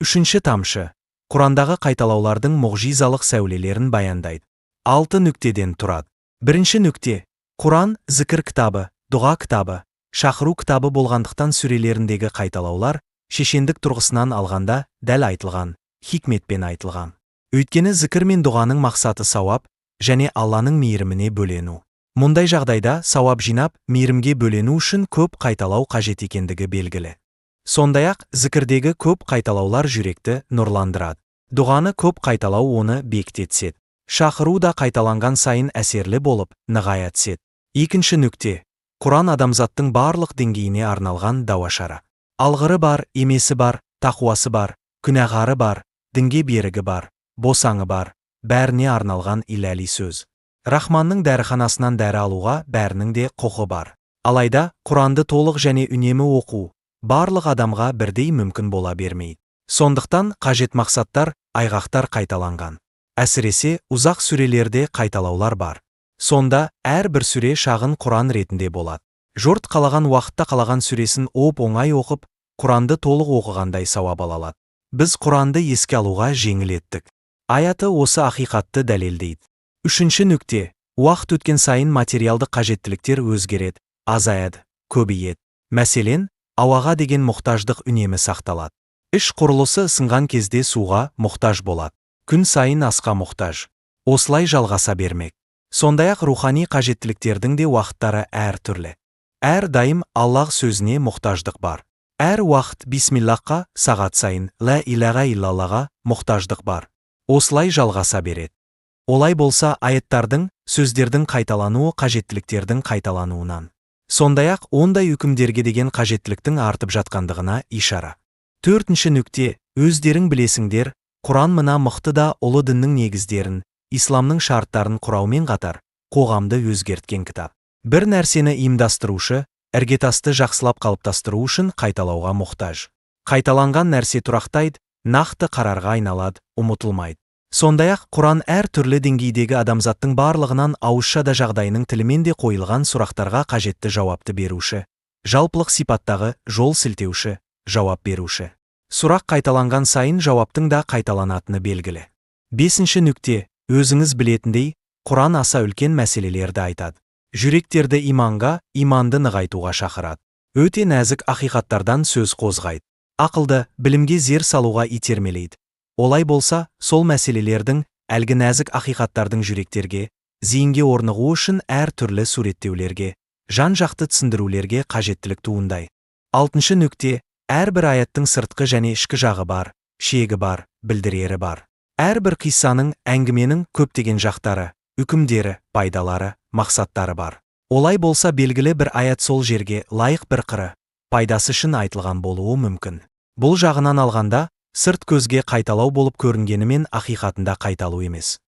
Үшінші тамшы. Құрандағы қайталаулардың мұғжизалық сәулелерін баяндайды. 6 нүктеден тұрады. Бірінші нүкте. Құран зікір кітабы, дұға кітабы, шақыру кітабы болғандықтан сүрелеріндегі қайталаулар шешендік тұрғысынан алғанда дәл айтылған, хикметпен айтылған. Өйткені зікір мен дұғаның мақсаты сауап және Алланың мейіріміне бөлену. Мұндай жағдайда сауап жинап, мейірімге бөлену үшін көп қайталау қажет екендігі белгілі. Сондай-ақ зікірдегі көп қайталаулар жүректі нұрландырады. Дұғаны көп қайталау оны бекіте. Шақыру да қайталанған сайын әсерлі болып, нығая түседі. Екінші нүкте. Құран адамзаттың барлық деңгейіне арналған дауашара. Алғыры бар, емесі бар, тақуасы бар, күнәғары бар, дінге берігі бар, босаңы бар, бәріне арналған иләли сөз. Рахманның дәріханасынан дәрі алуға бәрінің де құқы бар. Алайда, Құранды толық және үнемі оқу барлық адамға бірдей мүмкін бола бермейді. Сондықтан қажет мақсаттар, айғақтар қайталанған. Әсіресе, ұзақ сүрелерде қайталаулар бар. Сонда, әрбір сүре шағын Құран ретінде болады. Жұрт қалаған уақытта қалаған сүресін оңай оқып, Құранды толық оқығандай сауап ала алады. Біз Құранды еске алуға жеңіл еттік. Аяты осы ақиқатты дәлелдейді. Үшінші нүкте. Уақыт өткен сайын материалдық қажеттіліктер өзгереді, азаяды, көбейеді. Мәселен, ауаға деген мұқтаждық үнемі сақталады. Іш құрылысы сынған кезде суға мұқтаж болады. Күн сайын асқа мұқтаж. Осылай жалғаса бермек. Сондай-ақ рухани қажеттіліктердің де уақыттары әр түрлі. Әр дайым Аллах сөзіне мұқтаждық бар. Әр уақыт бисмиллахқа, сағат сайын ла илаға иллаллаға мұқтаждық бар. Осылай жалғаса береді. Олай болса аяттардың, сөздердің қайталануы қажеттіліктердің қайталануынан. Сондай-ақ ондай үкімдерге деген қажеттіліктің артып жатқандығына ишара. Төртінші нүкте. Өздерің білесіңдер, Құран мына мықты да ұлы діннің негіздерін, исламның шарттарын құраумен қатар, қоғамды өзгерткен кітап. Бір нәрсені ұйымдастырушы, іргетасты жақсылап қалыптастыру үшін қайталауға мұқтаж. Қайталанған нәрсе тұрақтайды, нақты қарарға айналады, ұмытылмайды. Сондай-ақ Құран әр түрлі деңгейдегі адамзаттың барлығынан ауызша да жағдайының тілімен де қойылған сұрақтарға қажетті жауапты беруші, жалпылық сипаттағы жол сілтеуші, жауап беруші. Сұрақ қайталанған сайын жауаптың да қайталанатыны белгілі. Бесінші нүкте. Өзіңіз білетіндей, Құран аса үлкен мәселелерді айтады. Жүректерді иманға, иманды нығайтуға шақырады. Өте нәзік ақиқаттардан сөз қозғайды. Ақылды, білімге зер салуға итермелейді. Олай болса, сол мәселелердің, әлгі нәзік ақиқаттардың жүректерге, зейінге орнығуы үшін әр түрлі суреттеулерге, жан-жақты түсіндірулерге қажеттілік туындайды. Алтыншы нүкте. Әрбір аяттың сыртқы және ішкі жағы бар, шегі бар, білдірері бар. Әрбір қиссаның, әңгіменің көптеген жақтары, үкімдері, пайдалары, мақсаттары бар. Олай болса белгілі бір аят сол жерге лайық бір қыры, пайдасы үшін айтылған болуы мүмкін. Бұл жағынан алғанда, сырт көзге қайталау болып көрінгенімен ақиқатында қайталу емес.